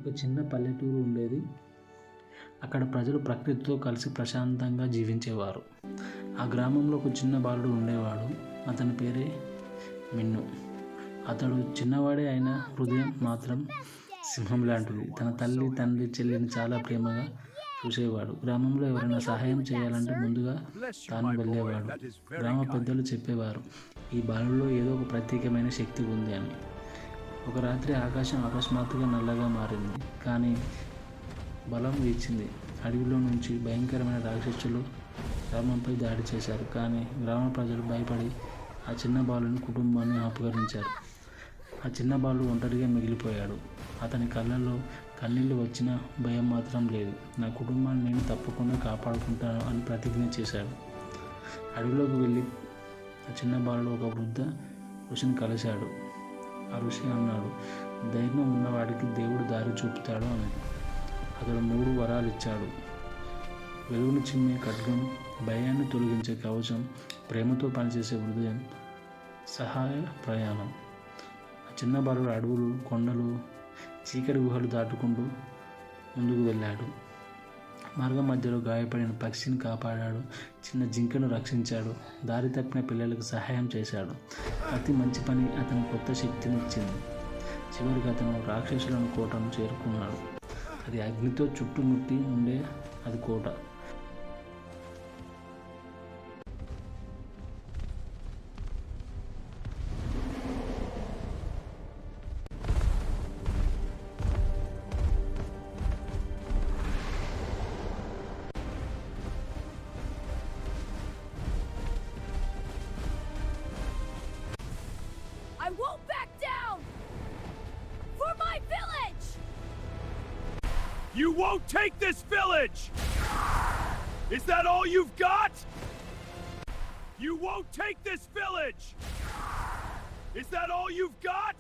ఒక చిన్న పల్లెటూరు ఉండేది. అక్కడ ప్రజలు ప్రకృతితో కలిసి ప్రశాంతంగా జీవించేవారు. ఆ గ్రామంలో ఒక చిన్న బాలుడు ఉండేవాడు. అతని పేరే మిన్ను. అతడు చిన్నవాడే అయిన హృదయం మాత్రం సింహం లాంటిది. తన తల్లి, తండ్రి, చెల్లిని చాలా ప్రేమగా చూసేవాడు. గ్రామంలో ఎవరైనా సహాయం చేయాలంటే ముందుగా తాను వెళ్ళేవాడు. గ్రామ పెద్దలు చెప్పేవారు, ఈ బాలులో ఏదో ఒక ప్రత్యేకమైన శక్తి ఉంది అని. ఒక రాత్రి ఆకాశం అకస్మాత్తుగా నల్లగా మారింది, కానీ బలం వీచింది. అడవిలో నుంచి భయంకరమైన రాక్షసులు గ్రామంపై దాడి చేశారు. కానీ గ్రామ ప్రజలు భయపడి ఆ చిన్న బాలుని కుటుంబాన్ని అపహరించారు. ఆ చిన్న బాలు ఒంటరిగా మిగిలిపోయాడు. అతని కళ్ళల్లో కన్నీళ్ళు వచ్చినా భయం మాత్రం లేదు. నా కుటుంబాన్ని నేను తప్పకుండా కాపాడుకుంటాను అని ప్రతిజ్ఞ చేశాడు. అడవిలోకి వెళ్ళి ఆ చిన్న బాలుడు ఒక వృద్ధ ఋషిని కలిశాడు. ఆ ఋషి అన్నాడు, ధైర్యం ఉన్నవాడికి దేవుడు దారి చూపుతాడు అని. అతడు 3 వరాలు ఇచ్చాడు. వెలుగును చిమ్మే ఖడ్గం, భయాన్ని తొలగించే కవచం, ప్రేమతో పనిచేసే హృదయం, సహాయ ప్రయాణం. ఆ చిన్న బాలుడు అడవులు, కొండలు, చీకటి గుహలు దాటుకుంటూ ముందుకు వెళ్ళాడు. మార్గం మధ్యలో గాయపడిన పక్షిని కాపాడాడు, చిన్న జింకను రక్షించాడు, దారి తప్పిన పిల్లలకు సహాయం చేశాడు. ప్రతి మంచి పని అతను కొత్త శక్తిని ఇచ్చింది. చివరికి అతను రాక్షసులను కోటను చేరుకున్నాడు. అది అగ్నితో చుట్టుముట్టి ఉండే అది కోట. I won't back down! For my village! You won't take this village! Is that all you've got? You won't take this village! Is that all you've got?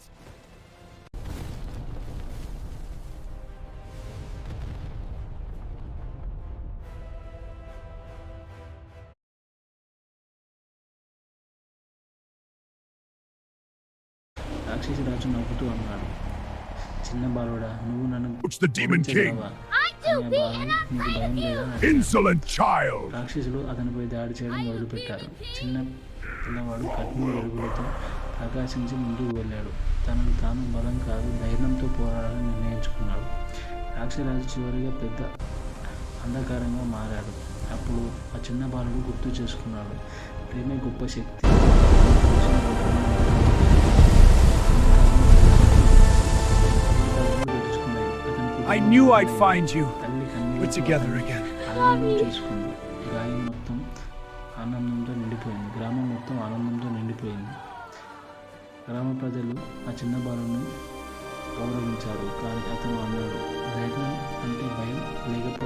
రాక్షసి రాజు నవ్వుతూ అన్నాడు, చిన్న బాలుడా, నువ్వు నన్ను It's the Demon King! నీకు భయం లేదా? Insolent child! రాక్షసులు అతనిపై దాడి చేయడం మొదలుపెట్టారు. చిన్న పిల్లవాడు కఠిన వెలుగులతో ప్రకాశించి ముందుకు వెళ్ళాడు. తనను తాను బలం కాదు, ధైర్యంతో పోరాడాలని నిర్ణయించుకున్నాడు. రాక్షసరాజు చివరిగా పెద్ద అంధకారంగా మారాడు. అప్పుడు ఆ చిన్న బాలుడు గుర్తు చేసుకున్నాడు, ప్రేమే గొప్ప శక్తి. I knew I'd find you. We're together again. చేసుకుంది. గాయం మొత్తం ఆనందంతో నిండిపోయింది. గ్రామం మొత్తం ఆనందంతో నిండిపోయింది. గ్రామ ప్రజలు ఆ చిన్న బాలుని గౌరవించారు. కానీ అతను అన్నాడు, ధైర్యం అంటే భయం లేకపోతే